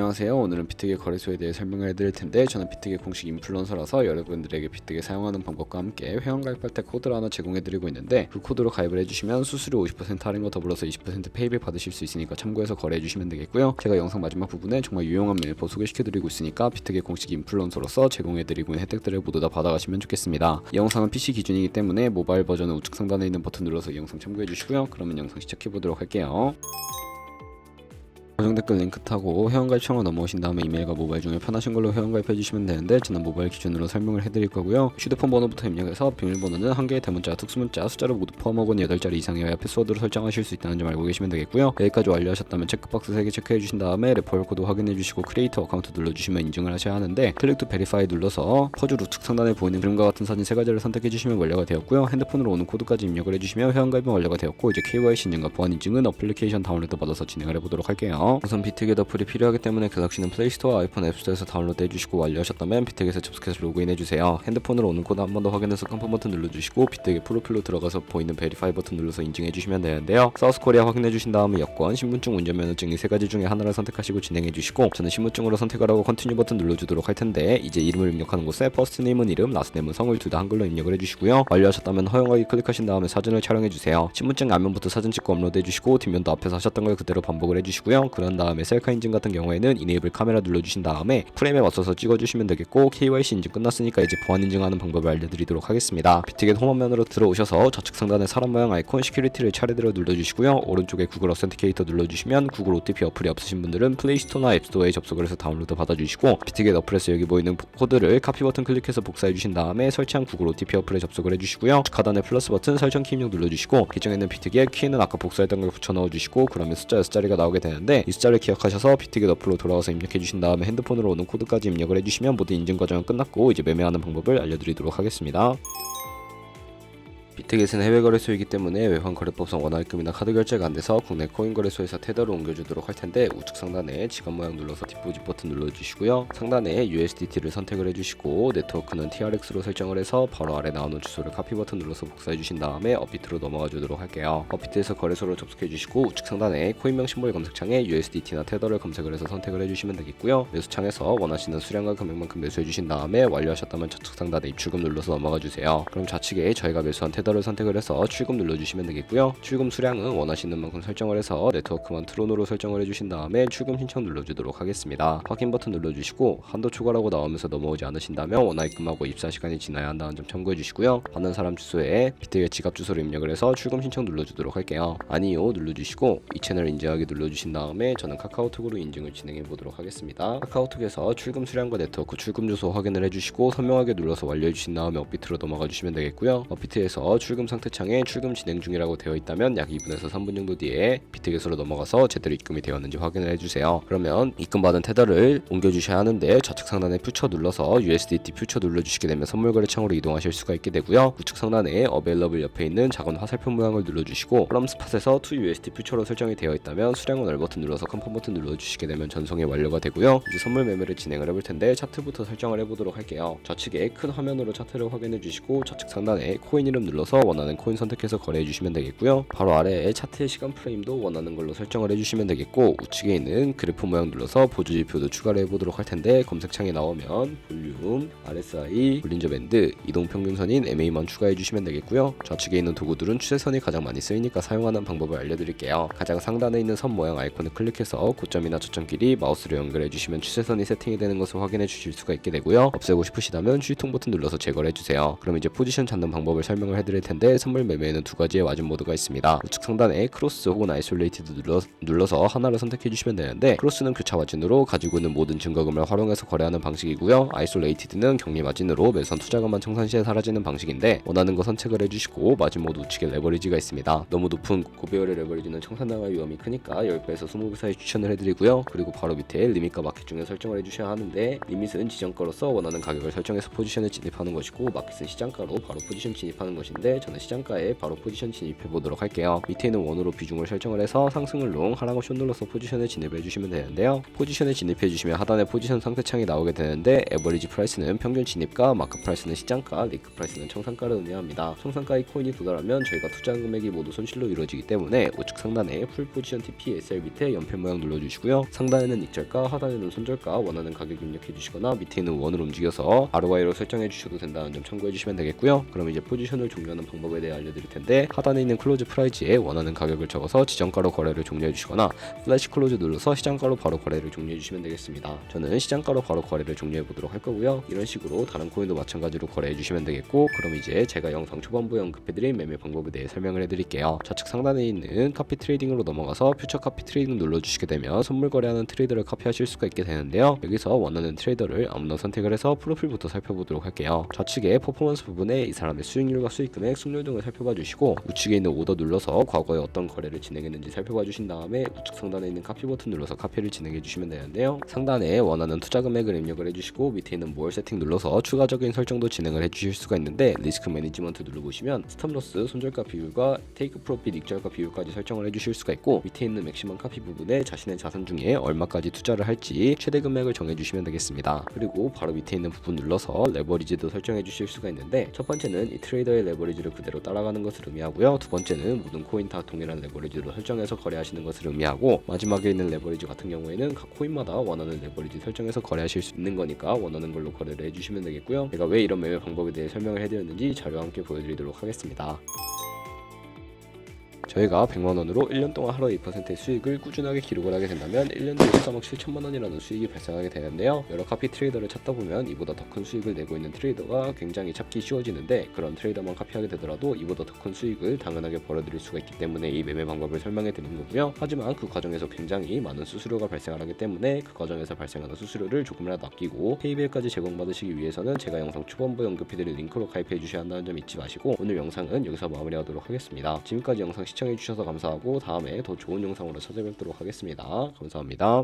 안녕하세요. 오늘은 비트게 거래소에 대해 설명을 해드릴 텐데 저는 비트게 공식 인플루언서라서 여러분들에게 비트게 사용하는 방법과 함께 회원가입할 때 코드를 하나 제공해드리고 있는데 그 코드로 가입을 해주시면 수수료 50% 할인과 더불어서 20% 페이백 받으실 수 있으니까 참고해서 거래해주시면 되겠고요. 제가 영상 마지막 부분에 정말 유용한 메일법 소개시켜드리고 있으니까 비트게 공식 인플루언서로서 제공해드리고 있는 혜택들을 모두 다 받아가시면 좋겠습니다. 이 영상은 PC 기준이기 때문에 모바일 버전은 우측 상단에 있는 버튼 눌러서 이 영상 참고해주시고요. 그러면 영상 시작해보도록 할게요. 고정 댓글 링크 타고 회원가입창으로 넘어오신 다음에 이메일과 모바일 중에 편하신 걸로 회원가입해 주시면 되는데 저는 모바일 기준으로 설명을 해드릴 거고요. 휴대폰 번호부터 입력해서 비밀번호는 한 개의 대문자, 특수문자, 숫자를 모두 포함하고 8자리 이상이어야 패스워드로 설정하실 수 있다는 점 알고 계시면 되겠고요. 여기까지 완료하셨다면 체크박스 3개 체크해 주신 다음에 레퍼럴 코드 확인해 주시고 크리에이터 어카운트 눌러주시면 인증을 하셔야 하는데 클릭 투 베리파이 눌러서 퍼즐 우측 상단에 보이는 그림과 같은 사진 3가지를 선택해 주시면 완료가 되었고요. 핸드폰으로 오는 코드까지 입력을 해주시면 회원가입은 완료가 되었고 이제 KYC 인증과 보안 인증은 어플리케이션 다운로드 받아서 진행을 해보도록 할게요. 우선 비트겟 어플이 필요하기 때문에 갤럭시는 플레이스토어, 아이폰 앱스토어에서 다운로드 해주시고 완료하셨다면 비트겟에 접속해서 로그인 해주세요. 핸드폰으로 오는 코드 한 번 더 확인해서 컨펌 버튼 눌러주시고 비트겟 프로필로 들어가서 보이는 베리파이 버튼 눌러서 인증해주시면 되는데요. 사우스코리아 확인해주신 다음에 여권, 신분증, 운전면허증 이 3가지 중에 하나를 선택하시고 진행해주시고 저는 신분증으로 선택을 하고 컨티뉴 버튼 눌러주도록 할 텐데 이제 이름을 입력하는 곳에 퍼스트 네임은 이름, 라스트 네임은 성을 둘 다 한글로 입력을 해주시고요. 완료하셨다면 허용하기 클릭하신 다음에 사진을 촬영해주세요. 신분증 앞면부터 사진 찍고 업로드해주시고 뒷면도 앞에서 하셨던 걸 그대로 반복을 해주시고요. 그런 다음에 셀카 인증 같은 경우에는 이네이블 카메라 눌러주신 다음에 프레임에 맞춰서 찍어주시면 되겠고 KYC 인증 끝났으니까 이제 보안 인증하는 방법을 알려드리도록 하겠습니다. 비트겟 홈화면으로 들어오셔서 좌측 상단에 사람 모양 아이콘 시큐리티를 차례대로 눌러주시고요. 오른쪽에 구글 어센티케이터 눌러주시면 구글 OTP 어플이 없으신 분들은 플레이스토어나 앱스토어에 접속을 해서 다운로드 받아주시고 비트겟 어플에서 여기 보이는 코드를 카피 버튼 클릭해서 복사해주신 다음에 설치한 구글 OTP 어플에 접속을 해주시고요. 하단에 플러스 버튼 설정 키 입력 눌러주시고 계정에 있는 비트겟 키는 아까 복사했던 걸 붙여 넣어주시고 그러면 숫자 6자리가 나오게 되는데 이 숫자를 기억하셔서 비트겟 어플로 돌아와서 입력해주신 다음에 핸드폰으로 오는 코드까지 입력을 해주시면 모든 인증 과정은 끝났고 이제 매매하는 방법을 알려드리도록 하겠습니다. 비트겟은 해외 거래소이기 때문에 외환 거래법상 원화입금이나 카드 결제가 안 돼서 국내 코인 거래소에서 테더로 옮겨주도록 할 텐데 우측 상단에 지갑 모양 눌러서 디포짓 버튼 눌러주시고요. 상단에 USDT를 선택을 해주시고 네트워크는 TRX로 설정을 해서 바로 아래 나오는 주소를 카피 버튼 눌러서 복사해주신 다음에 업비트로 넘어가 주도록 할게요. 업비트에서 거래소를 접속해주시고 우측 상단에 코인명 심볼 검색창에 USDT나 테더를 검색을 해서 선택을 해주시면 되겠고요. 매수창에서 원하시는 수량과 금액만큼 매수해주신 다음에 완료하셨다면 좌측 상단에 입출금 눌러서 넘어가 주세요. 그럼 좌측에 저희가 매수한 테더를 선택을 해서 출금 눌러주시면 되겠고요. 출금 수량은 원하시는 만큼 설정을 해서 네트워크만 트론으로 설정을 해주신 다음에 출금 신청 눌러주도록 하겠습니다. 확인 버튼 눌러주시고 한도 초과라고 나오면서 넘어오지 않으신다면 원화입금하고 입사 시간이 지나야 한다는 점 참고해주시고요. 받는 사람 주소에 비트겟 지갑 주소를 입력을 해서 출금 신청 눌러주도록 할게요. 아니요 눌러주시고 이 채널 인증하기 눌러주신 다음에 저는 카카오톡으로 인증을 진행해보도록 하겠습니다. 카카오톡에서 출금 수량과 네트워크 출금 주소 확인을 해주시고 선명하게 눌러서 완료해주신 다음에 업비트로 넘어가 주시면 되겠고요. 업비트에서 출금 상태 창에 출금 진행 중이라고 되어 있다면 약 2분에서 3분 정도 뒤에 비트겟으로 넘어가서 제대로 입금이 되었는지 확인을 해주세요. 그러면 입금받은 테더를 옮겨주셔야 하는데 좌측 상단에 퓨처 눌러서 USDT 퓨처 눌러주시게 되면 선물거래 창으로 이동하실 수가 있게 되고요. 우측 상단에 어베일러블 옆에 있는 작은 화살표 모양을 눌러주시고 프롬 스팟에서 to USD 퓨처로 설정이 되어 있다면 수량 원활 버튼 눌러서 컨펌 버튼 눌러주시게 되면 전송이 완료가 되고요. 이제 선물 매매를 진행을 해볼 텐데 차트부터 설정을 해보도록 할게요. 좌측에 큰 화면으로 차트를 확인해 주시고 좌측 상단에 코인 이름 눌러서 원하는 코인 선택해서 거래해 주시면 되겠고요. 바로 아래에 차트의 시간 프레임도 원하는 걸로 설정을 해주시면 되겠고 우측에 있는 그래프 모양 눌러서 보조 지표도 추가를 해보도록 할 텐데 검색창에 나오면 볼륨, RSI, 볼린저 밴드, 이동평균선인 MA만 추가해 주시면 되겠고요. 좌측에 있는 도구들은 추세선이 가장 많이 쓰이니까 사용하는 방법을 알려드릴게요. 가장 상단에 있는 선 모양 아이콘을 클릭해서 고점이나 저점 길이 마우스로 연결해 주시면 추세선이 세팅이 되는 것을 확인해 주실 수가 있게 되고요. 없애고 싶으시다면 휴통 버튼 눌러서 제거를 해주세요. 그럼 이제 포지션 찾는 방법을 설명을 해드릴 텐데 선물 매매에는 두 가지의 마진 모드가 있습니다. 우측 상단에 크로스 혹은 아이솔레이티드 눌러서 하나를 선택해 주시면 되는데 크로스는 교차 마진으로 가지고 있는 모든 증거금을 활용해서 거래하는 방식이고요. 아이솔레이티드는 격리 마진으로 매수한 투자금만 청산 시에 사라지는 방식인데 원하는 거 선택을 해주시고 마진 모드 우측에 레버리지가 있습니다. 너무 높은 고배열의 레버리지는 청산당할 위험이 크니까 10배에서 20배 사이 추천을 해드리고요. 그리고 바로 밑에 리밋과 마켓 중에 설정을 해주셔야 하는데 리밋은 지정가로서 원하는 가격을 설정해서 포지션에 진입하는 것이고 마켓은 시장가로 바로 포지션 진입하는 것인데 되는데 저는 시장가에 바로 포지션 진입해 보도록 할게요. 밑에 있는 원으로 비중을 설정을 해서 상승을 롱, 하락을 숏 눌러서 포지션에 진입해 주시면 되는데요. 포지션에 진입해 주시면 하단에 포지션 상태창이 나오게 되는데 에버리지 프라이스는 평균 진입가, 마크 프라이스는 시장가, 리크 프라이스는 청산가를 의미합니다. 청산가의 코인이 도달하면 저희가 투자한 금액이 모두 손실로 이루어지기 때문에 우측 상단에 풀 포지션 TP SL 밑에 연필 모양 눌러주시고요. 상단에는 익절가, 하단에는 손절가, 원하는 가격 입력해 주시거나 밑에 있는 원을 움직여서 ROI로 설정해 주셔도 된다는 점 참고해 주시면 되겠고요. 그럼 이제 포지션을 종료하는 방법에 대해 알려드릴 텐데 하단에 있는 클로즈 프라이즈에 원하는 가격을 적어서 지정가로 거래를 종료해 주시거나 플래시 클로즈 눌러서 시장가로 바로 거래를 종료해 주시면 되겠습니다. 저는 시장가로 바로 거래를 종료해 보도록 할 거고요. 이런 식으로 다른 코인도 마찬가지로 거래해 주시면 되겠고, 그럼 이제 제가 영상 초반부에 언급해드린 매매 방법에 대해 설명을 해드릴게요. 좌측 상단에 있는 카피 트레이딩으로 넘어가서 퓨처 카피 트레이딩 눌러주시게 되면 선물 거래하는 트레이더를 카피하실 수가 있게 되는데요. 여기서 원하는 트레이더를 아무나 선택을 해서 프로필부터 살펴보도록 할게요. 좌측에 퍼포먼스 부분에 이 사람의 수익률과 수익금액, 승률 등을 살펴봐 주시고 우측에 있는 오더 눌러서 과거에 어떤 거래를 진행했는지 살펴봐 주신 다음에 우측 상단에 있는 카피 버튼 눌러서 카피를 진행해 주시면 되는데요. 상단에 원하는 투자 금액을 입력을 해주시고 밑에 있는 more 세팅 눌러서 추가적인 설정도 진행을 해주실 수가 있는데 리스크 매니지먼트 눌러보시면 스탑로스, 손절가 비율과 테이크 프로핏 익절가 비율까지 설정을 해주실 수가 있고, 밑에 있는 맥시멈 카피 부분에 자신의 자산 중에 얼마까지 투자를 할지 최대 금액을 정해주시면 되겠습니다. 그리고 바로 밑에 있는 부분 눌러서 레버리지도 설정해 주실 수가 있는데, 첫 번째는 이 트레이더의 레버리지를 그대로 따라가는 것을 의미하고요. 두 번째는 모든 코인 다 동일한 레버리지로 설정해서 거래하시는 것을 의미하고, 마지막에 있는 레버리지 같은 경우에는 각 코인마다 원하는 레버리지 설정해서 거래하실 수 있는 거니까 원하는 걸로 거래를 해주시면 되겠고요. 제가 왜 이런 매매 방법에 대해 설명을 해드렸는지 자료와 함께 보여드리도록 하겠습니다. 저희가 100만원으로 1년 동안 하루에 2%의 수익을 꾸준하게 기록을 하게 된다면 1년 뒤에 13억 7천만원이라는 수익이 발생하게 되는데요. 여러 카피 트레이더를 찾다 보면 이보다 더 큰 수익을 내고 있는 트레이더가 굉장히 찾기 쉬워지는데, 그런 트레이더만 카피하게 되더라도 이보다 더 큰 수익을 당연하게 벌어들일 수가 있기 때문에 이 매매 방법을 설명해 드리는 거고요. 하지만 그 과정에서 굉장히 많은 수수료가 발생하기 때문에 그 과정에서 발생하는 수수료를 조금이라도 아끼고 페이벨까지 제공받으시기 위해서는 제가 영상 초반부에 언급해드린 링크로 가입해 주셔야 한다는 점 잊지 마시고, 오늘 영상은 여기서 마무리하도록 하겠습니다. 지금까지 영상 시청해주셔서 감사하고 다음에 더 좋은 영상으로 찾아뵙도록 하겠습니다. 감사합니다.